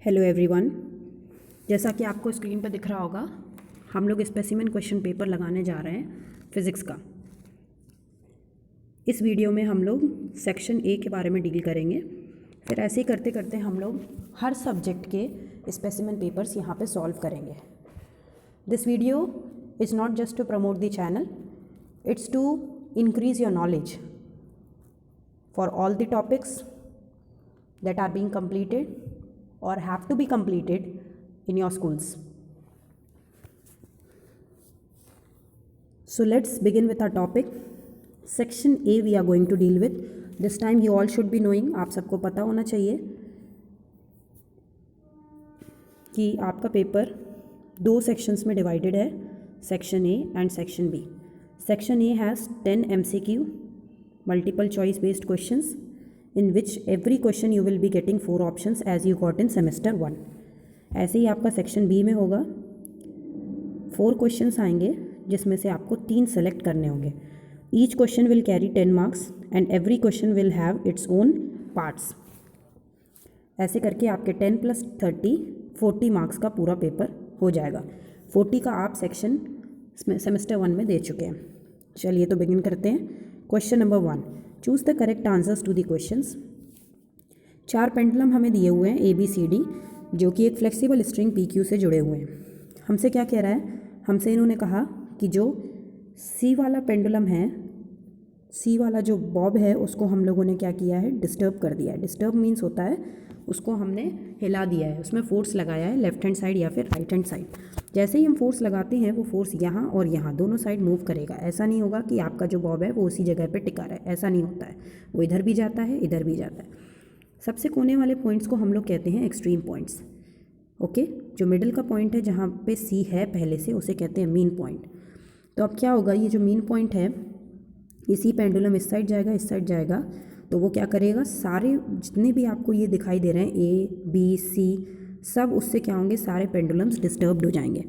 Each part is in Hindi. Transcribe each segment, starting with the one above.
हेलो एवरीवन, जैसा कि आपको स्क्रीन पर दिख रहा होगा, हम लोग स्पेसिमेन क्वेश्चन पेपर लगाने जा रहे हैं फिज़िक्स का। इस वीडियो में हम लोग सेक्शन ए के बारे में डील करेंगे। फिर ऐसे ही करते करते हम लोग हर सब्जेक्ट के स्पेसिमेन पेपर्स यहाँ पे सॉल्व करेंगे। This video is not just to promote the channel, it's to increase your knowledge for all the topics that are being completed or have to be completed in your schools. So let's begin with our topic. Section A we are going to deal with. This time you all should be knowing, आप सबको पता होना चाहिए कि आपका पेपर दो सेक्शंस में डिवाइडेड है, section A and section B. Section A has 10 MCQ multiple choice based questions in which every question you will be getting 4 options as you got in semester 1. ऐसे ही आपका सेक्शन बी में होगा, 4 क्वेश्चंस आएंगे जिसमें से आपको 3 सेलेक्ट करने होंगे. Each question will carry 10 marks and every question will have its own parts. ऐसे करके आपके 10 + 30 40 मार्क्स का पूरा पेपर हो जाएगा. 40 का आप सेक्शन सेमेस्टर 1 में दे चुके हैं. चलिए तो बिगिन करते हैं. Question number 1, choose the correct answers to the questions. 4 pendulum हमें दिए हुए हैं ABCD, जो कि एक फ्लेक्सिबल स्ट्रिंग PQ से जुड़े हुए हैं. हमसे क्या कह रहा है, हमसे इन्होंने कहा कि जो C वाला पेंडुलम है, C वाला जो बॉब है, उसको हम लोगों ने क्या किया है, डिस्टर्ब कर दिया है. डिस्टर्ब मीन्स होता है उसको हमने हिला दिया है, उसमें फोर्स लगाया है लेफ्ट हैंड साइड या फिर राइट हैंड साइड. जैसे ही हम फोर्स लगाते हैं वो फोर्स यहाँ और यहाँ दोनों साइड मूव करेगा. ऐसा नहीं होगा कि आपका जो बॉब है वो उसी जगह पे टिका रहे, ऐसा नहीं होता है. वो इधर भी जाता है, इधर भी जाता है. सबसे कोने वाले पॉइंट्स को हम लोग कहते हैं एक्सट्रीम पॉइंट्स. ओके, जो मिडिल का पॉइंट है जहाँ पे C है पहले से, उसे कहते हैं मीन पॉइंट. तो अब क्या होगा, ये जो मीन पॉइंट है, ये C पेंडुलम इस साइड जाएगा, इस साइड जाएगा, तो वो क्या करेगा, सारे जितने भी आपको ये दिखाई दे रहे हैं A B C, सब उससे क्या होंगे, सारे पेंडुलम्स डिस्टर्ब्ड हो जाएंगे.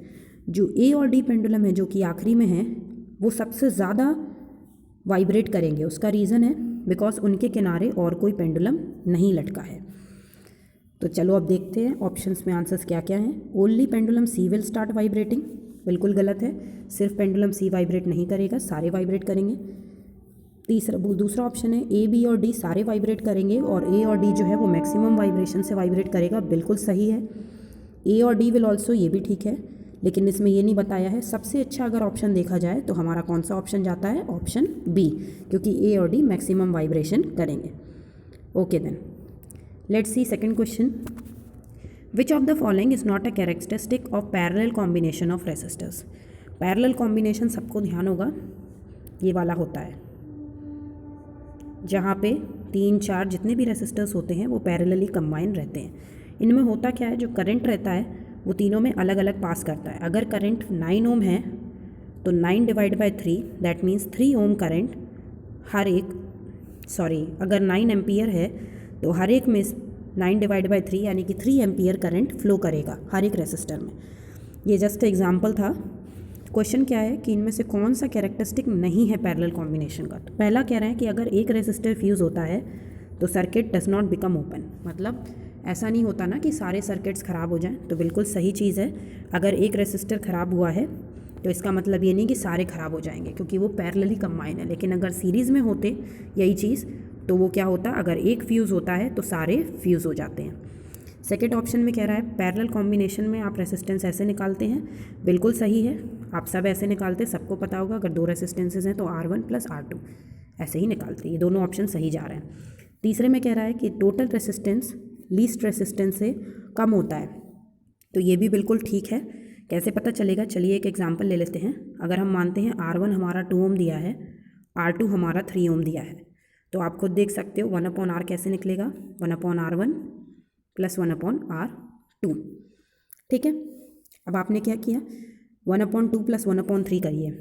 जो A और D पेंडुलम है जो कि आखिरी में है, वो सबसे ज़्यादा वाइब्रेट करेंगे. उसका रीज़न है बिकॉज उनके किनारे और कोई पेंडुलम नहीं लटका है. तो चलो अब देखते हैं ऑप्शंस में आंसर्स क्या क्या हैं. Only pendulum C will start vibrating, बिल्कुल गलत है. सिर्फ पेंडुलम C वाइब्रेट नहीं करेगा, सारे वाइब्रेट करेंगे. दूसरा ऑप्शन है A B और D सारे वाइब्रेट करेंगे और A और D जो है वो मैक्सिमम वाइब्रेशन से वाइब्रेट करेगा, बिल्कुल सही है. A और D विल ऑल्सो, ये भी ठीक है, लेकिन इसमें ये नहीं बताया है. सबसे अच्छा अगर ऑप्शन देखा जाए तो हमारा कौन सा ऑप्शन जाता है, ऑप्शन B, क्योंकि A और D मैक्सिमम वाइब्रेशन करेंगे. Okay then let's see second question. Which of the following is not a characteristic of parallel combination of resistors. Parallel combination सबको ध्यान होगा, ये वाला होता है जहाँ पे 3 4 जितने भी रेसिस्टर्स होते हैं वो पैरेलली कंबाइन रहते हैं. इनमें होता क्या है, जो करंट रहता है वो तीनों में अलग अलग पास करता है. अगर करंट 9 ओम है तो 9 / 3 दैट मीन्स 3 ओम करंट हर एक, अगर 9 एम्पियर है तो हर एक में 9 / 3 यानी कि 3 एम्पियर करंट फ्लो करेगा हर एक रेसिस्टर में. ये जस्ट एग्जाम्पल था. क्वेश्चन क्या है कि इनमें से कौन सा कैरेक्टरिस्टिक नहीं है पैरेलल कॉम्बिनेशन का. तो पहला कह रहा है कि अगर एक रेसिस्टर फ्यूज़ होता है तो circuit does not become open. मतलब ऐसा नहीं होता ना कि सारे सर्किट्स ख़राब हो जाएं. तो बिल्कुल सही चीज़ है. अगर एक रेसिस्टर ख़राब हुआ है तो इसका मतलब ये नहीं कि सारे ख़राब हो जाएंगे, क्योंकि वो पैरेलली कंबाइन है. लेकिन अगर सीरीज़ में होते यही चीज़ तो वो क्या होता, अगर एक फ्यूज़ होता है तो सारे फ्यूज़ हो जाते हैं. सेकेंड ऑप्शन में कह रहा है पैरेलल कॉम्बिनेशन में आप रेसिस्टेंस ऐसे निकालते हैं, बिल्कुल सही है. आप सब ऐसे निकालते हैं, सबको पता होगा अगर 2 रेसिस्टेंसेज हैं तो R1 + R2 ऐसे ही निकालते हैं. ये दोनों ऑप्शन सही जा रहे हैं. तीसरे में कह रहा है कि टोटल रेसिस्टेंस लीस्ट रेसिस्टेंस से कम होता है, तो ये भी बिल्कुल ठीक है. कैसे पता चलेगा, चलिए एक एग्जांपल ले लेते हैं. अगर हम मानते हैं R1 हमारा 2 ओम दिया है, R2 हमारा 3 ओम दिया है, तो आप खुद देख सकते हो 1/R कैसे निकलेगा, 1/R1 + 1/R2. ठीक है. अब आपने क्या किया, 1/2 + 1/3 करिए,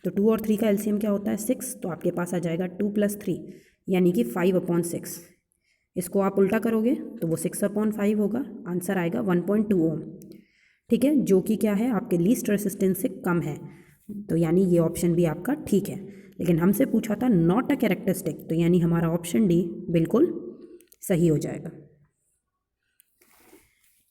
तो 2 और 3 का एलसीएम क्या होता है, 6. तो आपके पास आ जाएगा 2 + 3 यानी कि 5/6. इसको आप उल्टा करोगे तो वो 6/5 होगा. आंसर आएगा 1.2 ओम. ठीक है, जो कि क्या है, आपके लीस्ट रेसिस्टेंस से कम है. तो यानी ये ऑप्शन भी आपका ठीक है. लेकिन हमसे पूछा था नॉट अ कैरेक्टरिस्टिक, तो यानी हमारा ऑप्शन डी बिल्कुल सही हो जाएगा.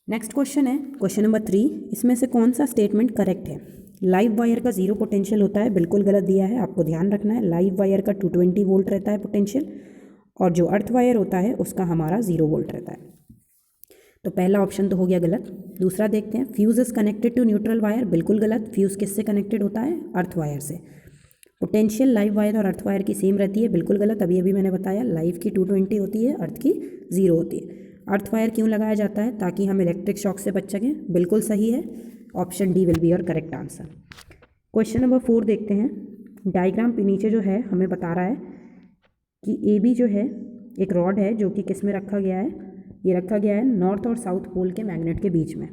नेक्स्ट क्वेश्चन है क्वेश्चन नंबर 3, इसमें से कौन सा स्टेटमेंट करेक्ट है। लाइव वायर का 0 पोटेंशियल होता है, बिल्कुल गलत दिया है, आपको ध्यान रखना है। लाइव वायर का 220 वोल्ट रहता है पोटेंशियल, और जो अर्थ वायर होता है उसका हमारा 0 वोल्ट रहता है। तो पहला ऑप्शन तो हो गया गलत। दूसरा देखते हैं, fuse is connected to neutral wire, बिल्कुल गलत। फ्यूज किससे कनेक्टेड होता है, अर्थ वायर से। पोटेंशियल लाइव वायर और अर्थ वायर की सेम रहती है, बिल्कुल गलत। अभी मैंने बताया लाइव की 220 होती है, अर्थ की 0 होती है। अर्थ वायर क्यों लगाया जाता है, ताकि हम इलेक्ट्रिक शॉक से बच सकें, बिल्कुल सही है। Option D will be your correct answer. Question number 4 देखते हैं। डायग्राम पे नीचे जो है हमें बता रहा है कि ए बी जो है एक रॉड है जो कि किस में रखा गया है, ये रखा गया है नॉर्थ और साउथ पोल के मैग्नेट के बीच में।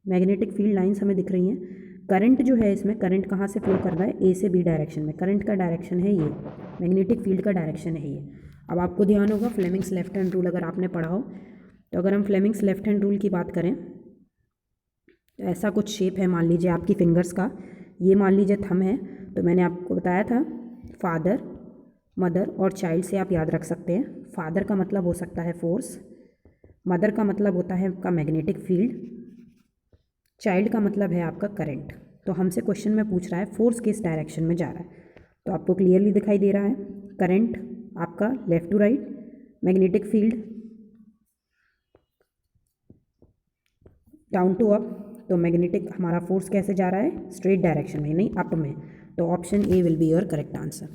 मैग्नेटिक फील्ड लाइंस हमें दिख रही हैं। करंट जो है इसमें, करंट कहाँ से फ्लो कर रहा है, ए से बी डायरेक्शन में। करंट का डायरेक्शन है ये, मैग्नेटिक फील्ड का डायरेक्शन है ये। अब आपको ध्यान होगा फ्लेमिंग्स लेफ्ट हैंड रूल अगर आपने पढ़ा हो, तो अगर हम फ्लेमिंग्स लेफ्ट हैंड रूल की बात करें तो ऐसा कुछ शेप है, मान लीजिए आपकी फिंगर्स का, ये मान लीजिए थंब है। तो मैंने आपको बताया था फादर, मदर और चाइल्ड से आप याद रख सकते हैं। फादर का मतलब हो सकता है फोर्स, मदर का मतलब होता है आपका मैग्नेटिक फील्ड, चाइल्ड का मतलब है आपका करंट। तो हमसे क्वेश्चन में पूछ रहा है फोर्स किस डायरेक्शन में जा रहा है, तो आपको क्लियरली दिखाई दे रहा है करंट आपका left to right, magnetic field down to up. तो मैग्नेटिक हमारा फोर्स कैसे जा रहा है, स्ट्रेट डायरेक्शन में, नहीं अप में। तो option A will be your correct answer.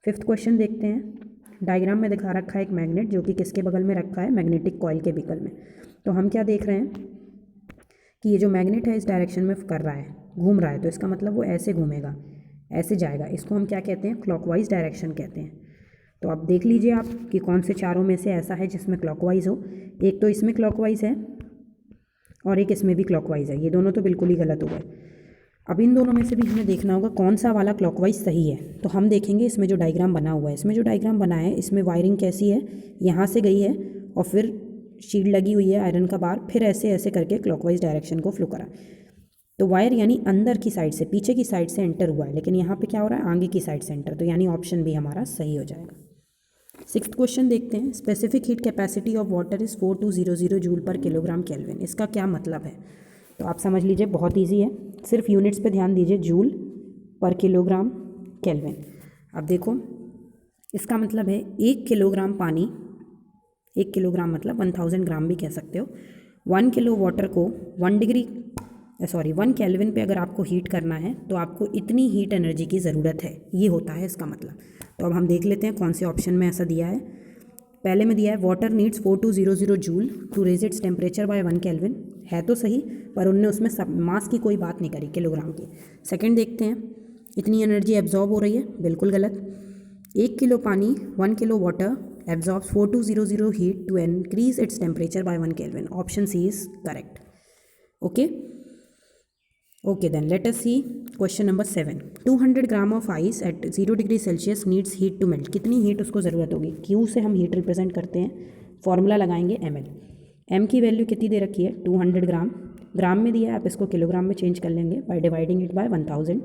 5th question देखते हैं। डायग्राम में दिखा रखा है एक मैग्नेट जो कि किसके बगल में रखा है, मैग्नेटिक कॉइल के बगल में। तो हम क्या देख रहे हैं कि ये जो मैग्नेट है इस डायरेक्शन में कर रहा है, घूम रहा है, तो इसका मतलब वो ऐसे घूमेगा, ऐसे जाएगा। इसको हम क्या कहते हैं, क्लॉकवाइज डायरेक्शन कहते हैं। तो आप देख लीजिए आप कि कौन से चारों में से ऐसा है जिसमें क्लॉकवाइज हो। एक तो इसमें क्लॉकवाइज है और एक इसमें भी क्लॉकवाइज है, ये दोनों तो बिल्कुल ही गलत हो गए। अब इन दोनों में से भी हमें देखना होगा कौन सा वाला क्लॉकवाइज सही है। तो हम देखेंगे इसमें जो डायग्राम बना हुआ है, इसमें जो डायग्राम बना है इसमें वायरिंग कैसी है, यहाँ से गई है और फिर शील्ड लगी हुई है आयरन का बार, फिर ऐसे ऐसे करके क्लॉकवाइज डायरेक्शन को फ्लो करा। तो वायर यानी अंदर की साइड से, पीछे की साइड से एंटर हुआ है, लेकिन यहाँ पे क्या हो रहा है, आगे की साइड से एंटर। तो यानी ऑप्शन भी हमारा सही हो जाएगा। 6th क्वेश्चन देखते हैं। Specific heat capacity of water is 4200 joule पर किलोग्राम केल्विन। इसका क्या मतलब है, तो आप समझ लीजिए बहुत ईजी है, सिर्फ यूनिट्स पे ध्यान दीजिए, जूल पर किलोग्राम केल्विन। अब देखो इसका मतलब है 1 किलोग्राम पानी, 1 किलोग्राम मतलब 1000 ग्राम भी कह सकते हो। 1 किलो वाटर को 1 केल्विन पे अगर आपको हीट करना है तो आपको इतनी हीट एनर्जी की ज़रूरत है, ये होता है इसका मतलब। तो अब हम देख लेते हैं कौन से ऑप्शन में ऐसा दिया है। पहले में दिया है water needs 4200 joule to raise its temperature by 1 kelvin, है तो सही, पर उनने उसमें सब मास की कोई बात नहीं करी, किलोग्राम की। सेकंड देखते हैं, इतनी एनर्जी एब्जॉर्ब हो रही है, बिल्कुल गलत। 1 किलो पानी 1 kilo water absorbs 4200 heat to increase its temperature by 1 kelvin. Option C is correct. Okay, then let us see question number 7. 200 gram of ice at 0 degree Celsius needs heat to melt. कितनी हीट उसको ज़रूरत होगी, क्यू से हम हीट रिप्रेजेंट करते हैं, फॉर्मूला लगाएंगे ml। m की वैल्यू कितनी दे रखी है, 200 ग्राम, ग्राम में दिया है, आप इसको किलोग्राम में चेंज कर लेंगे बाय डिवाइडिंग इट बाय 1000।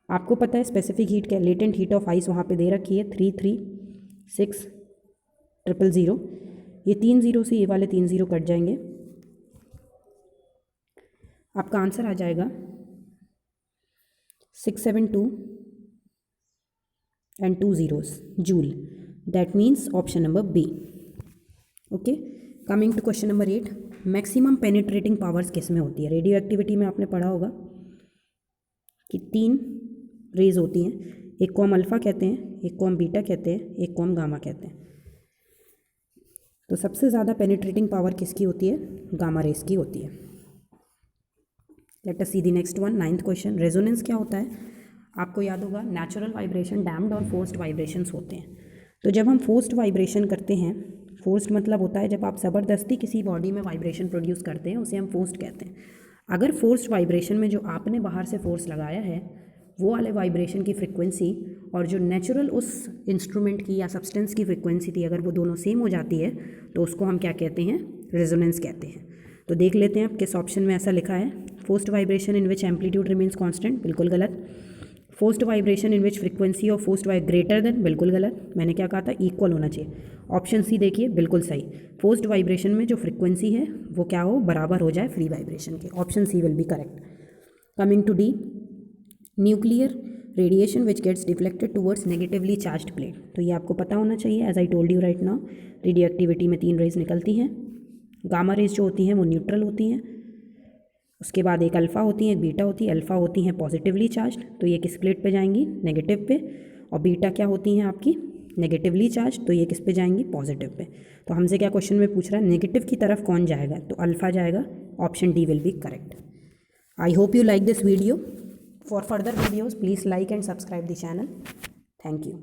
आपको पता है स्पेसिफिक हीट क्या, लेटेंट हीट ऑफ आइस वहाँ पे दे रखी है 336,000। ये 3 0 से ये वाले 3 0 कट जाएंगे, आपका आंसर आ जाएगा 672 and 2 zeros joule. That means option number B. Okay, coming to question number 8। Maximum penetrating powers किस में होती है। रेडियो एक्टिविटी में आपने पढ़ा होगा कि 3 रेज होती हैं, एक को हम अल्फ़ा कहते हैं, एक को हम बीटा कहते हैं, एक को हम गामा कहते हैं। तो सबसे ज़्यादा पेनिट्रेटिंग पावर किसकी होती है, गामा रेस की होती है। Let us see the next one, 9th question. Resonance क्या होता है, आपको याद होगा नेचुरल वाइब्रेशन, डैम्ड और फोर्स्ड वाइब्रेशंस होते हैं। तो जब हम फोर्स्ड वाइब्रेशन करते हैं, फोर्स्ड मतलब होता है जब आप ज़बरदस्ती किसी बॉडी में वाइब्रेशन प्रोड्यूस करते हैं, उसे हम फोर्स्ड कहते हैं। अगर फोर्स्ड वाइब्रेशन में जो आपने बाहर से फोर्स लगाया है वो वाले वाइब्रेशन की फ्रिक्वेंसी और जो नेचुरल उस इंस्ट्रूमेंट की या सब्सटेंस की फ्रिक्वेंसी थी, अगर वो दोनों सेम हो जाती है तो उसको हम क्या कहते हैं, रेजोनेंस कहते हैं। तो देख लेते हैं अब किस ऑप्शन में ऐसा लिखा है। Forced vibration in which amplitude remains constant, बिल्कुल गलत। Forced vibration in which frequency of forced vibe greater than, बिल्कुल गलत, मैंने क्या कहा था, इक्वल होना चाहिए। ऑप्शन सी देखिए बिल्कुल सही, फोर्स्ड वाइब्रेशन में जो फ्रिक्वेंसी है वो क्या हो, बराबर हो जाए फ्री वाइब्रेशन के। Option C will be correct. Coming to D, nuclear radiation which gets deflected towards negatively charged plate. तो ये आपको पता होना चाहिए, as I told you right now, radioactivity में 3 रेज निकलती हैं। गामा रेज जो होती हैं वो न्यूट्रल होती हैं, उसके बाद एक अल्फ़ा होती है, एक बीटा होती है। अल्फ़ा होती हैं पॉजिटिवली चार्ज, तो ये किस प्लेट पे जाएंगी, नेगेटिव पे, और बीटा क्या होती हैं आपकी, नेगेटिवली चार्ज, तो ये किस पे जाएंगी, पॉजिटिव पे। तो हमसे क्या क्वेश्चन में पूछ रहा है, नेगेटिव की तरफ कौन जाएगा, तो अल्फ़ा जाएगा। Option D will be correct. I hope you like this video. For further videos please like and subscribe the channel. Thank you.